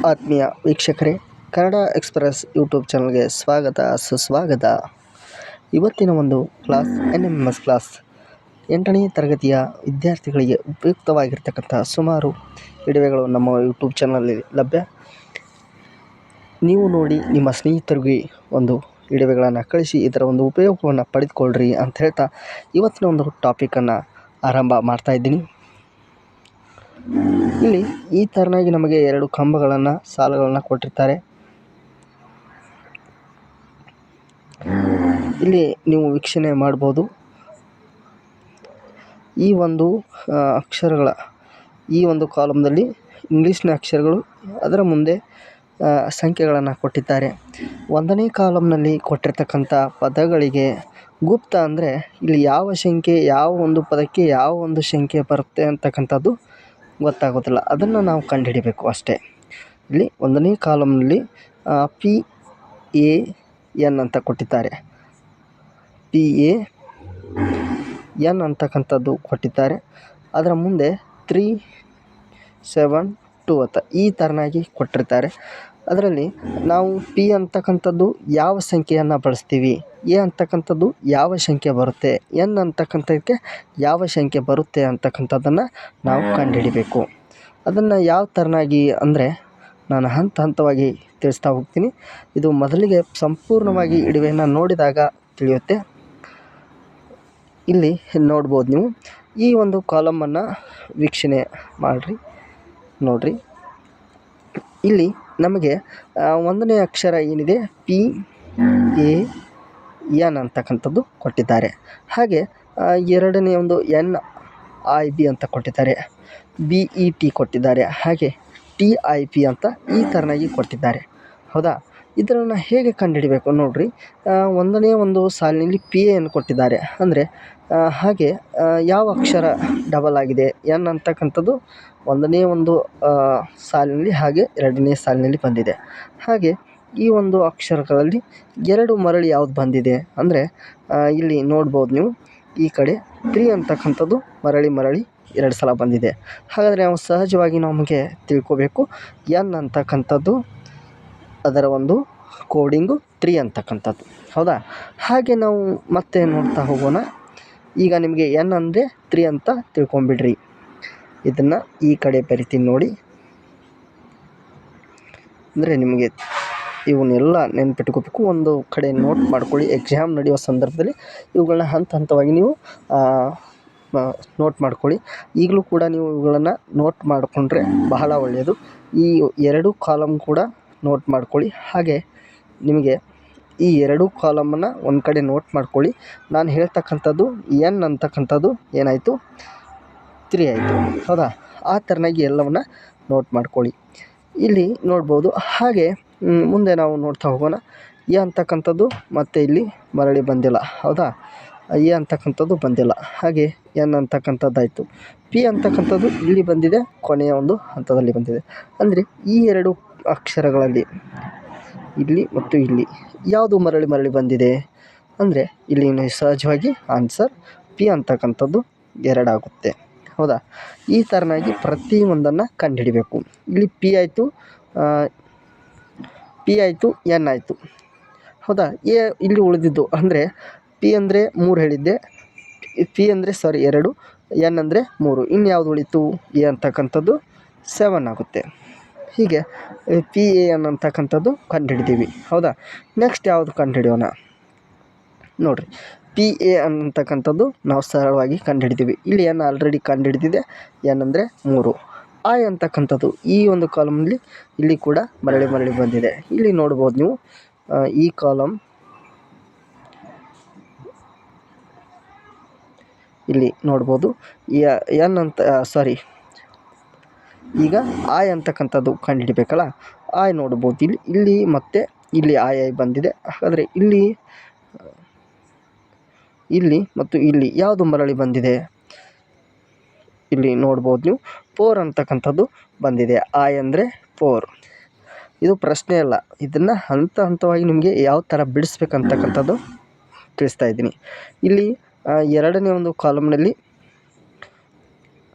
ಆತ್ಮೀಯ ವೀಕ್ಷಕರೇ, Kannada express YouTube ಚಾನಲ್‌ಗೆ ಸ್ವಾಗತ ಸುಸ್ವಾಗತ. ಇವತ್ತಿನ ಒಂದು ಕ್ಲಾಸ್ NMS ಕ್ಲಾಸ್ 8ನೇ ತರಗತಿಯ ವಿದ್ಯಾರ್ಥಿಗಳಿಗೆ ಉಪಯುಕ್ತವಾಗಿರ್ತಕ್ಕಂಥ ಸುಮಾರು ವಿಡಿಯೋಗಳು ನಮ್ಮ ಯೂಟ್ಯೂಬ್ ಚಾನಲಲ್ಲಿ ಲಭ್ಯ. ನೀವು ನೋಡಿ ನಿಮ್ಮ ಸ್ನೇಹಿತರಿಗೆ ಒಂದು ವಿಡಿಯೋಗಳನ್ನು ಕಳಿಸಿ ಇದರ ಒಂದು ಉಪಯೋಗವನ್ನು ಪಡೆದುಕೊಳ್ಳ್ರಿ ಅಂತ ಹೇಳ್ತಾ ಇವತ್ತಿನ ಒಂದು ಟಾಪಿಕನ್ನು ಆರಂಭ ಮಾಡ್ತಾಯಿದ್ದೀನಿ. ಇಲ್ಲಿ ಈ ಥರನಾಗಿ ನಮಗೆ 2 ಕಂಬಗಳನ್ನು ಸಾಲುಗಳನ್ನು ಕೊಟ್ಟಿರ್ತಾರೆ. ಇಲ್ಲಿ ನೀವು ವೀಕ್ಷಣೆ ಮಾಡ್ಬೋದು. ಈ ಒಂದು ಅಕ್ಷರಗಳ ಈ ಒಂದು ಕಾಲಮ್ನಲ್ಲಿ ಇಂಗ್ಲೀಷ್ನ ಅಕ್ಷರಗಳು, ಅದರ ಮುಂದೆ ಸಂಖ್ಯೆಗಳನ್ನು ಕೊಟ್ಟಿದ್ದಾರೆ. 1ನೇ ಕಾಲಮ್ನಲ್ಲಿ ಕೊಟ್ಟಿರ್ತಕ್ಕಂಥ ಪದಗಳಿಗೆ ಗುಪ್ತ ಅಂದರೆ ಇಲ್ಲಿ ಯಾವ ಸಂಖ್ಯೆ, ಯಾವ ಒಂದು ಪದಕ್ಕೆ ಯಾವ ಒಂದು ಸಂಖ್ಯೆ ಬರುತ್ತೆ ಅಂತಕ್ಕಂಥದ್ದು ಗೊತ್ತಾಗೋದಿಲ್ಲ. ಅದನ್ನು ನಾವು ಕಂಡುಹಿಡಿಬೇಕು ಅಷ್ಟೇ. ಇಲ್ಲಿ 1ನೇ ಕಾಲಮ್ನಲ್ಲಿ PAN ಅಂತ ಕೊಟ್ಟಿದ್ದಾರೆ. PAN ಅಂತಕ್ಕಂಥದ್ದು ಕೊಟ್ಟಿದ್ದಾರೆ. ಅದರ ಮುಂದೆ 372 ಅಂತ ಈ ಥರನಾಗಿ ಕೊಟ್ಟಿರ್ತಾರೆ. ಅದರಲ್ಲಿ ನಾವು P ಅಂತಕ್ಕಂಥದ್ದು ಯಾವ ಸಂಖ್ಯೆಯನ್ನು ಬಳಸ್ತೀವಿ, A ಅಂತಕ್ಕಂಥದ್ದು ಯಾವ ಸಂಖ್ಯೆ ಬರುತ್ತೆ, N ಅಂತಕ್ಕಂಥದ್ದಕ್ಕೆ ಯಾವ ಸಂಖ್ಯೆ ಬರುತ್ತೆ ಅಂತಕ್ಕಂಥದ್ದನ್ನು ನಾವು ಕಂಡುಹಿಡಿಬೇಕು. ಅದನ್ನು ಯಾವ ಥರನಾಗಿ ಅಂದರೆ ನಾನು ಹಂತ ಹಂತವಾಗಿ ತಿಳಿಸ್ತಾ ಹೋಗ್ತೀನಿ. ಇದು ಮೊದಲಿಗೆ ಸಂಪೂರ್ಣವಾಗಿ ವಿಡಿಯೋವನ್ನು ನೋಡಿದಾಗ ತಿಳಿಯುತ್ತೆ. ಇಲ್ಲಿ ನೋಡ್ಬೋದು ನೀವು. ಈ ಒಂದು ಕಾಲಮನ್ನು ವೀಕ್ಷಣೆ ನೋಡ್ರಿ. ಇಲ್ಲಿ ನಮಗೆ 1ನೇ ಅಕ್ಷರ ಏನಿದೆ PAN ಅಂತಕ್ಕಂಥದ್ದು ಕೊಟ್ಟಿದ್ದಾರೆ. ಹಾಗೆ 2ನೇ ಒಂದು NIB ಅಂತ ಕೊಟ್ಟಿದ್ದಾರೆ, BET ಕೊಟ್ಟಿದ್ದಾರೆ, ಹಾಗೆ TIP ಅಂತ ಈ ಥರನಾಗಿ ಕೊಟ್ಟಿದ್ದಾರೆ. ಹೌದಾ? ಇದನ್ನು ಹೇಗೆ ಕಂಡುಹಿಡಿಬೇಕು ನೋಡಿರಿ. 1ನೇ ಒಂದು ಸಾಲಿನಲ್ಲಿ PAN ಕೊಟ್ಟಿದ್ದಾರೆ ಅಂದರೆ ಹಾಗೆ ಯಾವ ಅಕ್ಷರ ಡಬಲ್ ಆಗಿದೆ, N ಅಂತಕ್ಕಂಥದ್ದು 1ನೇ ಒಂದು ಸಾಲಿನಲ್ಲಿ ಹಾಗೆ 2ನೇ ಸಾಲಿನಲ್ಲಿ ಬಂದಿದೆ. ಹಾಗೆ ಈ ಒಂದು ಅಕ್ಷರಗಳಲ್ಲಿ 2 ಮರಳಿ ಯಾವುದು ಬಂದಿದೆ ಅಂದರೆ ಇಲ್ಲಿ ನೋಡ್ಬೋದು ನೀವು. ಈ ಕಡೆ 3 ಅಂತಕ್ಕಂಥದ್ದು ಮರಳಿ 2 ಸಲ ಬಂದಿದೆ. ಹಾಗಾದರೆ ನಾವು ಸಹಜವಾಗಿ ನಮಗೆ ತಿಳ್ಕೋಬೇಕು N ಅಂತಕ್ಕಂಥದ್ದು ಅದರ ಒಂದು ಕೋಡಿಂಗು 3 ಅಂತಕ್ಕಂಥದ್ದು. ಹೌದಾ? ಹಾಗೆ ನಾವು ಮತ್ತೆ ನೋಡ್ತಾ ಹೋಗೋಣ. ಈಗ ನಿಮಗೆ N ಅಂದರೆ 3 ಅಂತ ತಿಳ್ಕೊಂಬಿಡ್ರಿ. ಇದನ್ನು ಈ ಕಡೆ ಬರಿತೀನಿ ನೋಡಿ. ಅಂದರೆ ನಿಮಗೆ ಇವನ್ನೆಲ್ಲ ನೆನ್ಪಿಟ್ಕೋಬೇಕು. ಒಂದು ಕಡೆ ನೋಟ್ ಮಾಡ್ಕೊಳ್ಳಿ. ಎಕ್ಸಾಮ್ ನಡೆಯುವ ಸಂದರ್ಭದಲ್ಲಿ ಇವುಗಳನ್ನ ಹಂತ ಹಂತವಾಗಿ ನೀವು ನೋಟ್ ಮಾಡ್ಕೊಳ್ಳಿ. ಈಗಲೂ ಕೂಡ ನೀವು ಇವುಗಳನ್ನು ನೋಟ್ ಮಾಡಿಕೊಂಡ್ರೆ ಬಹಳ ಒಳ್ಳೆಯದು. ಈ 2 ಕಾಲಮ್ ಕೂಡ ನೋಟ್ ಮಾಡ್ಕೊಳ್ಳಿ. ಹಾಗೆ ನಿಮಗೆ ಈ 2 ಕಾಲಮನ್ನು ಒಂದು ಕಡೆ ನೋಟ್ ಮಾಡ್ಕೊಳ್ಳಿ. ನಾನು ಹೇಳ್ತಕ್ಕಂಥದ್ದು N ಅಂತಕ್ಕಂಥದ್ದು ಏನಾಯಿತು, 3 ಆಯಿತು. ಹೌದಾ? ಆ ಥರನಾಗಿ ಎಲ್ಲವನ್ನು ನೋಟ್ ಮಾಡ್ಕೊಳ್ಳಿ. ಇಲ್ಲಿ ನೋಡ್ಬೋದು. ಹಾಗೆ ಮುಂದೆ ನಾವು ನೋಡ್ತಾ ಹೋಗೋಣ. A ಅಂತಕ್ಕಂಥದ್ದು ಮತ್ತು ಇಲ್ಲಿ ಮರಳಿ ಬಂದಿಲ್ಲ. ಹೌದಾ? A ಅಂತಕ್ಕಂಥದ್ದು ಬಂದಿಲ್ಲ. ಹಾಗೆ N ಅಂತಕ್ಕಂಥದ್ದಾಯಿತು. P ಅಂತಕ್ಕಂಥದ್ದು ಇಲ್ಲಿ ಬಂದಿದೆ, ಕೊನೆಯ ಒಂದು ಹಂತದಲ್ಲಿ ಬಂದಿದೆ. ಅಂದರೆ ಈ 2 ಅಕ್ಷರಗಳಲ್ಲಿ ಇಲ್ಲಿ ಮತ್ತು ಇಲ್ಲಿ ಯಾವುದು ಮರಳಿ ಬಂದಿದೆ ಅಂದರೆ ಇಲ್ಲಿ ಸಹಜವಾಗಿ ಆನ್ಸರ್ P ಅಂತಕ್ಕಂಥದ್ದು 2 ಆಗುತ್ತೆ. ಹೌದಾ? ಈ ಥರನಾಗಿ ಪ್ರತಿಯೊಂದನ್ನು ಕಂಡುಹಿಡಿಬೇಕು. ಇಲ್ಲಿ P ಆಯಿತು, N ಆಯಿತು. ಹೌದಾ? A ಇಲ್ಲಿ ಉಳಿದಿದ್ದು ಅಂದರೆ P ಅಂದರೆ 3 ಹೇಳಿದ್ದೆ, P ಅಂದರೆ 2, N ಅಂದರೆ 3. ಇನ್ಯಾವುದು ಉಳಿತು? A ಅಂತಕ್ಕಂಥದ್ದು 7 ಆಗುತ್ತೆ. ಹೀಗೆ PAN ಅಂತಕ್ಕಂಥದ್ದು ಕಂಡುಹಿಡಿದೀವಿ. ಹೌದಾ? ನೆಕ್ಸ್ಟ್ ಯಾವುದು ಕಂಡುಹಿಡಿಯೋಣ ನೋಡಿರಿ. PAN ಅಂತಕ್ಕಂಥದ್ದು ನಾವು ಸರಳವಾಗಿ ಕಂಡುಹಿಡಿದೀವಿ. ಇಲ್ಲಿ N ಆಲ್ರೆಡಿ ಕಂಡುಹಿಡಿದಿದೆ. N ಅಂದರೆ 3. I ಅಂತಕ್ಕಂಥದ್ದು ಈ ಒಂದು ಕಾಲಮ್ನಲ್ಲಿ ಇಲ್ಲಿ ಕೂಡ ಮರಳಿ ಬಂದಿದೆ. ಇಲ್ಲಿ ನೋಡ್ಬೋದು ನೀವು. ಈ ಕಾಲಮ್ ಇಲ್ಲಿ ನೋಡ್ಬೋದು. N ಅಂತ ಈಗ I ಅಂತಕ್ಕಂಥದ್ದು ಕಂಡುಹಿಡಿಬೇಕಲ್ಲ. I ನೋಡ್ಬೋದು. ಇಲ್ಲಿ ಮತ್ತು ಇಲ್ಲಿ I ಬಂದಿದೆ. ಹಾಗಾದರೆ ಇಲ್ಲಿ ಮತ್ತು ಇಲ್ಲಿ ಯಾವುದು ಮರಳಿ ಬಂದಿದೆ? ಇಲ್ಲಿ ನೋಡ್ಬೋದು ನೀವು. 4 ಅಂತಕ್ಕಂಥದ್ದು ಬಂದಿದೆ. I ಅಂದರೆ 4. ಇದು ಪ್ರಶ್ನೆ ಅಲ್ಲ. ಇದನ್ನು ಹಂತ ಹಂತವಾಗಿ ನಿಮಗೆ ಯಾವ ಥರ ಬಿಡಿಸ್ಬೇಕಂತಕ್ಕಂಥದ್ದು ತಿಳಿಸ್ತಾ ಇದ್ದೀನಿ. ಇಲ್ಲಿ 2ನೇ ಒಂದು ಕಾಲಮ್ನಲ್ಲಿ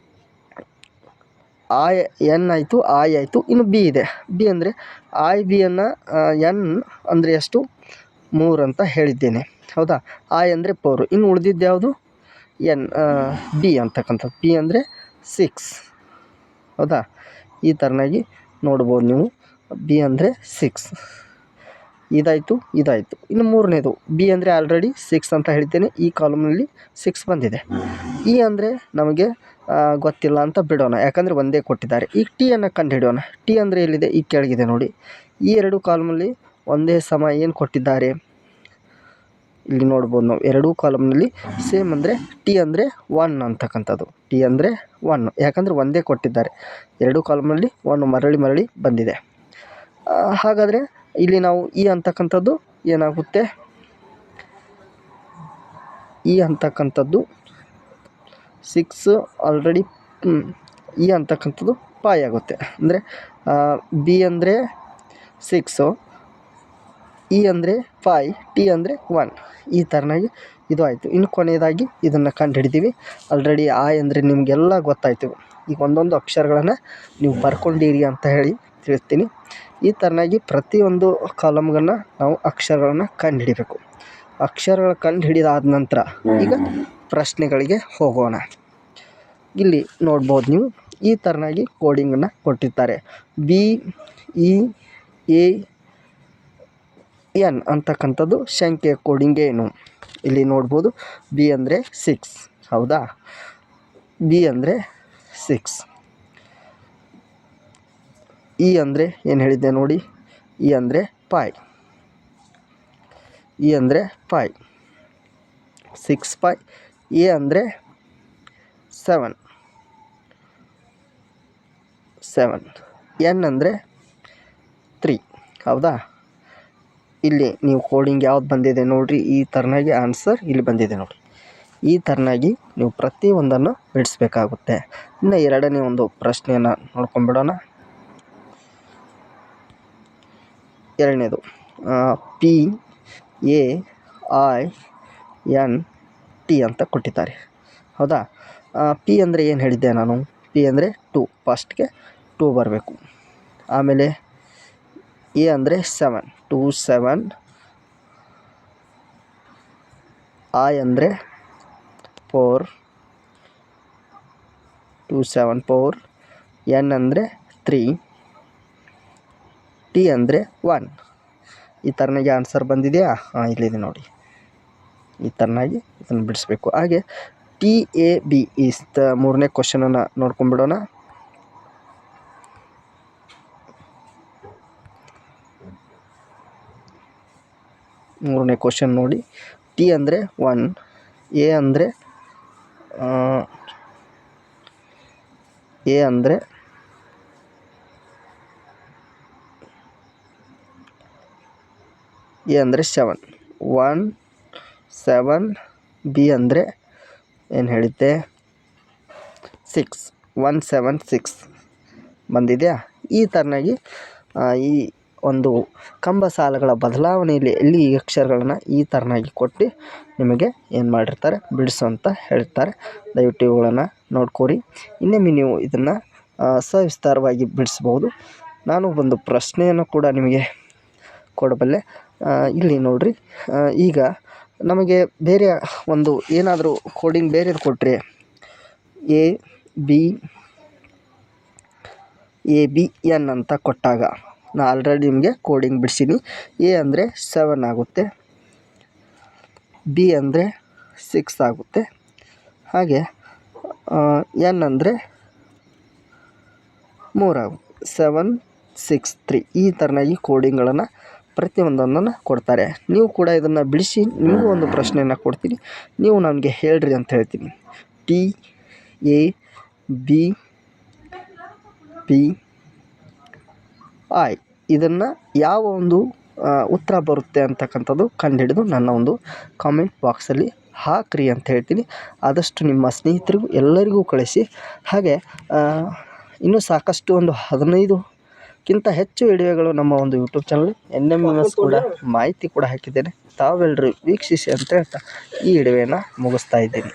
ಐ ಎನ್ ಆಯಿತು, ಐ ಆಯಿತು. ಇನ್ನು ಬಿ ಇದೆ. ಬಿ ಅಂದರೆ ಐ ಬಿಯನ್ನು ಎನ್ ಅಂದರೆ ಎಷ್ಟು 3 ಅಂತ ಹೇಳಿದ್ದೇನೆ, ಹೌದಾ. ಐ ಅಂದರೆ 4. ಇನ್ನು ಉಳಿದಿದ್ದು ಯಾವುದು ಎನ್ ಬಿ ಅಂತಕ್ಕಂಥದ್ದು. ಬಿ ಅಂದರೆ 6, ಹೌದಾ. ಈ ಥರನಾಗಿ ನೋಡ್ಬೋದು ನೀವು. ಬಿ ಅಂದರೆ 6. ಇದಾಯಿತು. ಇನ್ನು ಮೂರನೇದು ಬಿ ಅಂದರೆ ಆಲ್ರೆಡಿ 6 ಅಂತ ಹೇಳ್ತೇನೆ. ಈ ಕಾಲಮ್ನಲ್ಲಿ 6 ಬಂದಿದೆ. ಇ ಅಂದರೆ ನಮಗೆ ಗೊತ್ತಿಲ್ಲ ಅಂತ ಬಿಡೋಣ, ಯಾಕಂದರೆ ಒಂದೇ ಕೊಟ್ಟಿದ್ದಾರೆ. ಈಗ ಟಿಯನ್ನು ಕಂಡುಹಿಡಿಯೋಣ. ಟಿ ಅಂದರೆ ಎಲ್ಲಿದೆ, ಈ ಕೆಳಗಿದೆ ನೋಡಿ. ಈ 2 ಕಾಲಮಲ್ಲಿ ಒಂದೇ ಸಮ ಏನು ಕೊಟ್ಟಿದ್ದಾರೆ ಇಲ್ಲಿ ನೋಡ್ಬೋದು ನಾವು. 2 ಕಾಲಮ್ನಲ್ಲಿ ಸೇಮ್ ಅಂದರೆ ಟಿ ಅಂದರೆ 1 ಅಂತಕ್ಕಂಥದ್ದು. ಟಿ ಅಂದರೆ 1, ಯಾಕಂದರೆ ಒಂದೇ ಕೊಟ್ಟಿದ್ದಾರೆ. 2 ಕಾಲಮ್ನಲ್ಲಿ 1 ಮರಳಿ ಬಂದಿದೆ. ಹಾಗಾದರೆ ಇಲ್ಲಿ ನಾವು ಇ ಅಂತಕ್ಕಂಥದ್ದು ಏನಾಗುತ್ತೆ, ಇ ಅಂತಕ್ಕಂಥದ್ದು 6 ಆಲ್ರೆಡಿ. ಇ ಅಂತಕ್ಕಂಥದ್ದು 5 ಆಗುತ್ತೆ. ಅಂದರೆ ಬಿ ಅಂದರೆ 6, ಇ ಅಂದರೆ 5, ಟಿ ಅಂದರೆ 1. ಈ ಥರನಾಗಿ ಇದು ಆಯಿತು. ಇನ್ನು ಕೊನೆಯದಾಗಿ ಇದನ್ನು ಕಂಡುಹಿಡಿತೀವಿ. ಆಲ್ರೆಡಿ ಐ ಅಂದರೆ ನಿಮಗೆಲ್ಲ ಗೊತ್ತಾಯಿತು. ಈಗ ಒಂದೊಂದು ಅಕ್ಷರಗಳನ್ನು ನೀವು ಬರ್ಕೊಂಡಿರಿ ಅಂತ ಹೇಳಿ ತಿಳಿಸ್ತೀನಿ. ಈ ಥರನಾಗಿ ಪ್ರತಿಯೊಂದು ಕಾಲಮ್ಗಳನ್ನು ನಾವು ಅಕ್ಷರಗಳನ್ನು ಕಂಡುಹಿಡಿಬೇಕು. ಅಕ್ಷರಗಳ ಕಂಡುಹಿಡಿದಾದ ನಂತರ ಈಗ ಪ್ರಶ್ನೆಗಳಿಗೆ ಹೋಗೋಣ. ಇಲ್ಲಿ ನೋಡ್ಬೋದು ನೀವು, ಈ ಥರನಾಗಿ ಕೋಡಿಂಗನ್ನು ಕೊಟ್ಟಿರ್ತಾರೆ. ಬಿ ಇ ಎ ಎನ್ ಅಂತಕ್ಕಂಥದ್ದು ಸಂಖ್ಯೆಯ ಕೋಡಿಂಗ್ ಏನು. ಇಲ್ಲಿ ನೋಡ್ಬೋದು ಬಿ ಅಂದರೆ 6, ಹೌದಾ. ಬಿ ಅಂದರೆ 6. ಇ ಅಂದರೆ ಏನು ಹೇಳಿದ್ದೆ ನೋಡಿ, ಇ ಅಂದರೆ 5. ಇ ಅಂದರೆ 5, 6 5. ಎ ಅಂದರೆ 7. ಎನ್ ಅಂದರೆ 3, ಹೌದಾ. ಇಲ್ಲಿ ನೀವು ಕೋಡಿಂಗ್ ಯಾವ್ದು ಬಂದಿದೆ ನೋಡಿರಿ, ಈ ಥರನಾಗಿ ಆನ್ಸರ್ ಇಲ್ಲಿ ಬಂದಿದೆ ನೋಡಿ. ಈ ಥರನಾಗಿ ನೀವು ಪ್ರತಿಯೊಂದನ್ನು ಬಿಡಿಸ್ಬೇಕಾಗುತ್ತೆ. ಇನ್ನು ಎರಡನೇ ಒಂದು ಪ್ರಶ್ನೆಯನ್ನು ನೋಡ್ಕೊಂಡ್ಬಿಡೋಣ. ಎರಡನೇದು P A I N T ಅಂತ ಕೊಟ್ಟಿದ್ದಾರೆ, ಹೌದಾ. ಪಿ ಅಂದರೆ ಏನು ಹೇಳಿದ್ದೆ ನಾನು, ಪಿ ಅಂದರೆ 2, ಫಸ್ಟ್ಗೆ 2 ಬರಬೇಕು. ಆಮೇಲೆ ಎ ಅಂದರೆ 7, 2 7. ಐ ಅಂದರೆ 4, 2 7 4. ಎನ್ ಅಂದರೆ 3, ಟಿ ಅಂದರೆ 1. ಈ ಥರನಾಗಿ ಆನ್ಸರ್ ಬಂದಿದೆಯಾ, ಇಲ್ಲಿದೆ ನೋಡಿ. ಈ ಥರನಾಗಿ ಇದನ್ನು ಬಿಡಿಸ್ಬೇಕು. ಹಾಗೆ ಟಿ ಎ ಬಿ ಇಸ್ ಮೂರನೇ ಕ್ವಶನನ್ನು ನೋಡ್ಕೊಂಡ್ಬಿಡೋಣ. ಮೂರನೇ ಕ್ವಶನ್ ನೋಡಿ. ಟಿ ಅಂದರೆ 1, ಎ ಅಂದರೆ ಎ ಅಂದರೆ 7, 1 7. ಬಿ ಅಂದರೆ ಏನು ಹೇಳಿದ್ದೆ, 6, 1 7 6 ಬಂದಿದೆಯಾ. ಈ ಥರನಾಗಿ ಈ ಒಂದು ಕಂಬ ಸಾಲುಗಳ ಬದಲಾವಣೆಯಲ್ಲಿ ಎಲ್ಲಿ ಈ ಅಕ್ಷರಗಳನ್ನು ಈ ಥರನಾಗಿ ಕೊಟ್ಟು ನಿಮಗೆ ಏನು ಮಾಡಿರ್ತಾರೆ, ಬಿಡಿಸು ಅಂತ ಹೇಳ್ತಾರೆ. ದಯವಿಟ್ಟು ಇವುಗಳನ್ನು ನೋಡ್ಕೊರಿ. ಇನ್ನೊಮ್ಮೆ ನೀವು ಇದನ್ನು ಸವಿಸ್ತಾರವಾಗಿ ಬಿಡಿಸ್ಬೋದು. ನಾನು ಒಂದು ಪ್ರಶ್ನೆಯನ್ನು ಕೂಡ ನಿಮಗೆ ಕೊಡಬಲ್ಲೆ. ಇಲ್ಲಿ ನೋಡಿರಿ, ಈಗ ನಮಗೆ ಬೇರೆ ಒಂದು ಏನಾದರೂ ಕೋಡಿಂಗ್ ಬೇರೆದು ಕೊಟ್ಟರೆ, ಎ ಬಿ ಎನ್ ಅಂತ ಕೊಟ್ಟಾಗ ನಾನು ಆಲ್ರೆಡಿ ನಿಮಗೆ ಕೋಡಿಂಗ್ ಬಿಡಿಸೀನಿ. ಎ ಅಂದರೆ 7 ಆಗುತ್ತೆ, ಬಿ ಅಂದರೆ 6 ಆಗುತ್ತೆ, ಹಾಗೆ ಎನ್ ಅಂದರೆ 3 ಆಗುತ್ತೆ. 7 6 3 ಈ ಥರನಾಗಿ ಕೋಡಿಂಗ್ಗಳನ್ನು ಪ್ರತಿಯೊಂದನ್ನು ಕೊಡ್ತಾರೆ. ನೀವು ಕೂಡ ಇದನ್ನು ಬಿಡಿಸಿ ನಿಮಗೂ ಒಂದು ಪ್ರಶ್ನೆಯನ್ನು ಕೊಡ್ತೀನಿ, ನೀವು ನನಗೆ ಹೇಳ್ರಿ ಅಂತ ಹೇಳ್ತೀನಿ. T A B P I ಇದನ್ನು ಯಾವ ಒಂದು ಉತ್ತರ ಬರುತ್ತೆ ಅಂತಕ್ಕಂಥದ್ದು ಕಂಡುಹಿಡಿದು ನನ್ನ ಒಂದು ಕಾಮೆಂಟ್ ಬಾಕ್ಸಲ್ಲಿ ಹಾಕ್ರಿ ಅಂತ ಹೇಳ್ತೀನಿ. ಆದಷ್ಟು ನಿಮ್ಮ ಸ್ನೇಹಿತರಿಗೂ ಎಲ್ಲರಿಗೂ ಕಳಿಸಿ. ಹಾಗೆ ಇನ್ನೂ ಸಾಕಷ್ಟು ಒಂದು 15ಕ್ಕಿಂತ ಹೆಚ್ಚು ವಿಡಿಯೋಗಳು ನಮ್ಮ ಒಂದು ಯೂಟ್ಯೂಬ್ ಚಾನಲ್ NMMS ಕೂಡ ಮಾಹಿತಿ ಕೂಡ ಹಾಕಿದ್ದೇನೆ. ತಾವೆಲ್ಲರೂ ವೀಕ್ಷಿಸಿ ಅಂತ ಹೇಳ್ತಾ ಈ ವಿಡಿಯೋನ ಮುಗಿಸ್ತಾ ಇದ್ದೀನಿ.